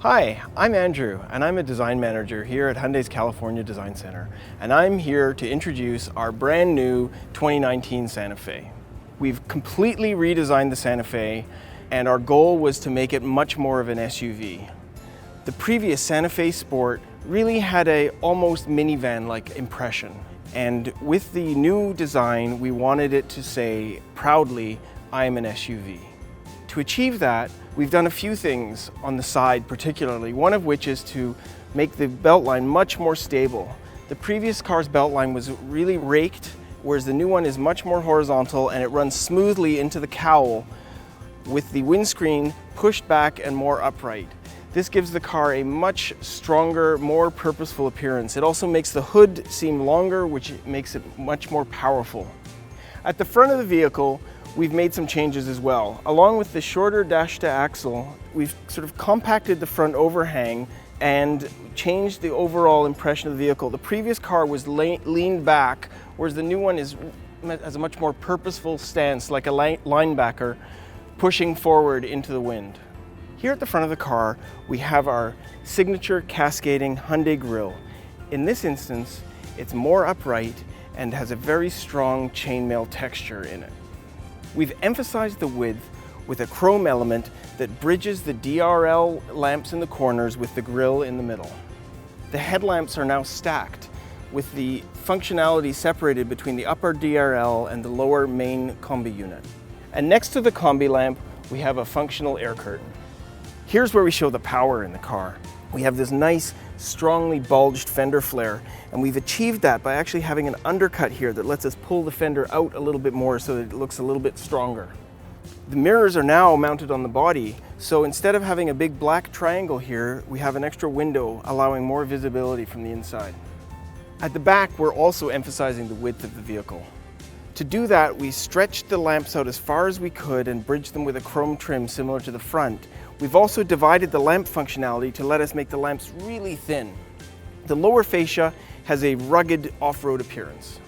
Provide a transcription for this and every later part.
Hi, I'm Andrew, and I'm a design manager here at Hyundai's California Design Center, and I'm here to introduce our brand new 2019 Santa Fe. We've completely redesigned the Santa Fe, and our goal was to make it much more of an SUV. The previous Santa Fe Sport really had a almost minivan-like impression, and with the new design, we wanted it to say proudly, "I'm an SUV." To achieve that, we've done a few things on the side particularly, one of which is to make the beltline much more stable. The previous car's beltline was really raked, whereas the new one is much more horizontal and it runs smoothly into the cowl with the windscreen pushed back and more upright. This gives the car a much stronger, more purposeful appearance. It also makes the hood seem longer, which makes it much more powerful. At the front of the vehicle, we've made some changes as well. Along with the shorter dash to axle, we've sort of compacted the front overhang and changed the overall impression of the vehicle. The previous car was leaned back, whereas the new one has a much more purposeful stance, like a linebacker pushing forward into the wind. Here at the front of the car, we have our signature cascading Hyundai grille. In this instance, it's more upright and has a very strong chainmail texture in it. We've emphasized the width with a chrome element that bridges the DRL lamps in the corners with the grille in the middle. The headlamps are now stacked with the functionality separated between the upper DRL and the lower main combi unit. And next to the combi lamp, we have a functional air curtain. Here's where we show the power in the car. We have this nice, strongly bulged fender flare, and we've achieved that by actually having an undercut here that lets us pull the fender out a little bit more so that it looks a little bit stronger. The mirrors are now mounted on the body, so instead of having a big black triangle here, we have an extra window allowing more visibility from the inside. At the back, we're also emphasizing the width of the vehicle. To do that, we stretched the lamps out as far as we could and bridged them with a chrome trim similar to the front. We've also divided the lamp functionality to let us make the lamps really thin. The lower fascia has a rugged off-road appearance.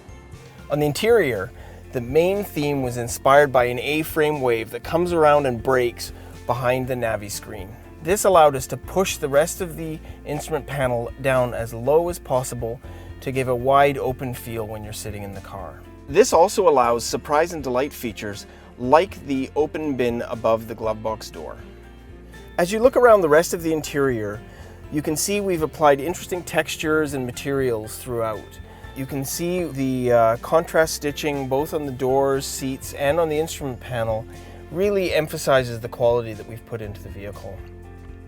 On the interior, the main theme was inspired by an A-frame wave that comes around and breaks behind the Navi screen. This allowed us to push the rest of the instrument panel down as low as possible to give a wide open feel when you're sitting in the car. This also allows surprise and delight features like the open bin above the glove box door. As you look around the rest of the interior, you can see we've applied interesting textures and materials throughout. You can see the contrast stitching both on the doors, seats, and on the instrument panel really emphasizes the quality that we've put into the vehicle.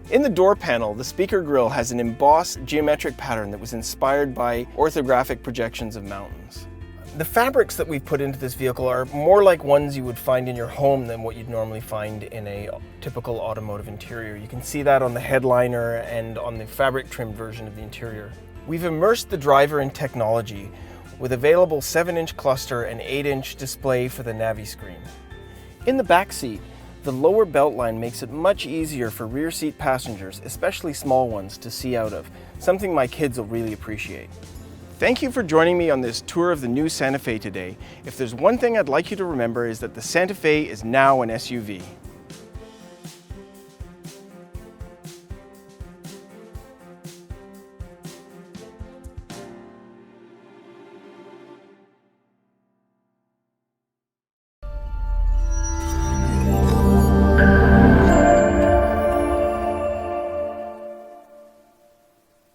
In the door panel, the speaker grille has an embossed geometric pattern that was inspired by orthographic projections of mountains. The fabrics that we've put into this vehicle are more like ones you would find in your home than what you'd normally find in a typical automotive interior. You can see that on the headliner and on the fabric trimmed version of the interior. We've immersed the driver in technology with available 7-inch cluster and 8-inch display for the Navi screen. In the back seat, the lower belt line makes it much easier for rear seat passengers, especially small ones, to see out of, something my kids will really appreciate. Thank you for joining me on this tour of the new Santa Fe today. If there's one thing I'd like you to remember is that the Santa Fe is now an SUV.